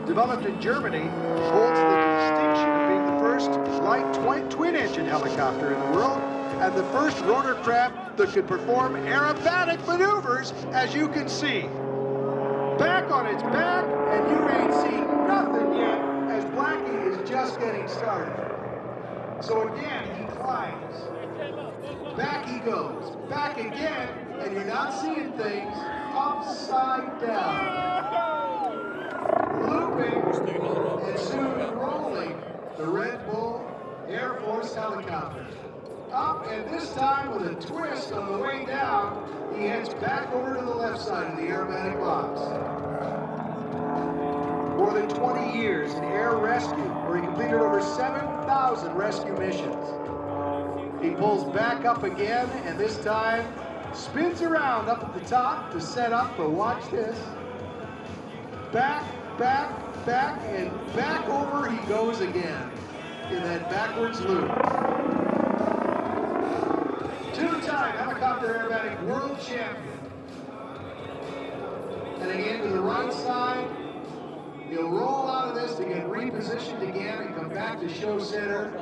developed in Germany, holds the distinction of being the first light twin-engine helicopter in the world and the first rotorcraft that could perform aerobatic maneuvers, as you can see. Back on its back, and you ain't seen nothing yet, as Blackie is just getting started. So again, he climbs. Back he goes. Back again, and you're not seeing things upside down. Looping, and soon rolling, the Red Bull Air Force helicopter. Up, and this time with a twist on the way down, he heads back over to the left side of the aerobatic box. More than 20 years in air rescue, where he completed over 7,000 rescue missions. He pulls back up again, and this time spins around up at the top to set up for, watch this, back, back, back, and back over he goes again in that backwards loop. Two-time helicopter aerobatic world champion. And again to the right side, he'll roll out of this to get repositioned again and come back to show center.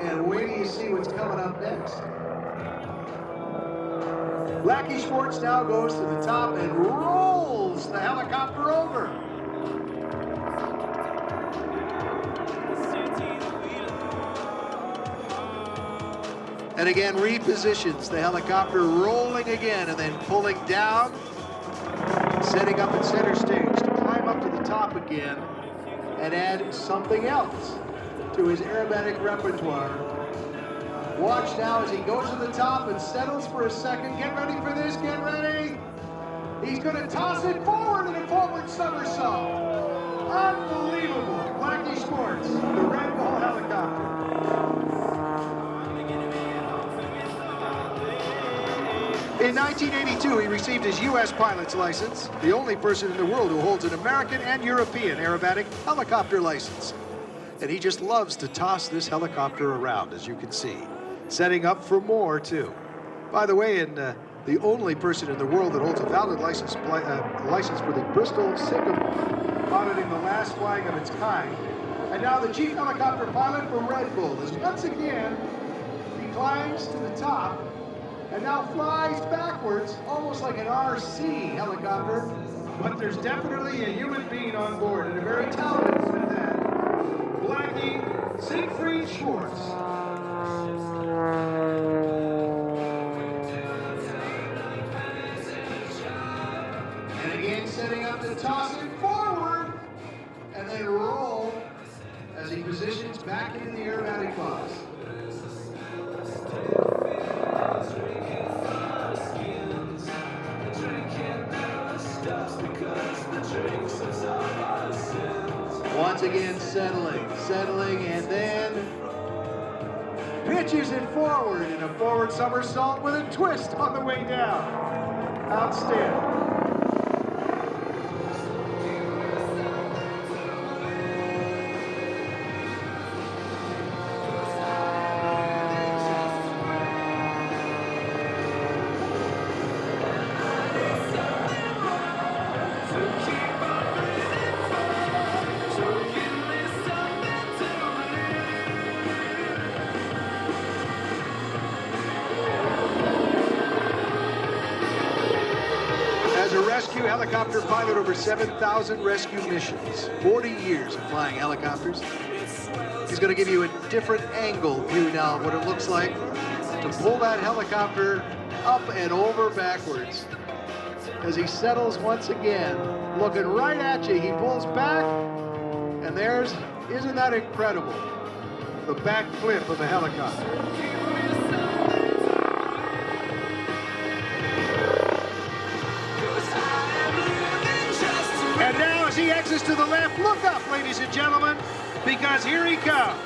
And wait till you see what's coming up next. Blackie Schwartz now goes to the top and rolls the helicopter over. And again repositions the helicopter, rolling again and then pulling down, setting up at center stage to climb up to the top again and add something else to his aerobatic repertoire. Watch now as he goes to the top and settles for a second. Get ready for this, get ready. He's going to toss it forward in a forward somersault. Unbelievable. Blackie Schwartz, the Red Bull helicopter. In 1982, he received his U.S. pilot's license, the only person in the world who holds an American and European aerobatic helicopter license. And he just loves to toss this helicopter around, as you can see, setting up for more, too. By the way, the only person in the world that holds a valid license for the Bristol Sycamore, piloting the last flying of its kind. And now the chief helicopter pilot for Red Bull is once again, he climbs to the top and now flies backwards, almost like an RC helicopter, but there's definitely a human being on board, and a very talented one at that. Blackie Siegfried Schwartz. And again, setting up to toss it forward, and then roll as he positions back into the aerobatic box. Once again, settling, and then pitches it forward in a forward somersault with a twist on the way down. Outstanding. As a rescue helicopter pilot, over 7,000 rescue missions, 40 years of flying helicopters. He's going to give you a different angle view now of what it looks like to pull that helicopter up and over backwards. As he settles once again, looking right at you, he pulls back, and there's, isn't that incredible? The back flip of a helicopter. And now as he exits to the left, look up, ladies and gentlemen, because here he comes.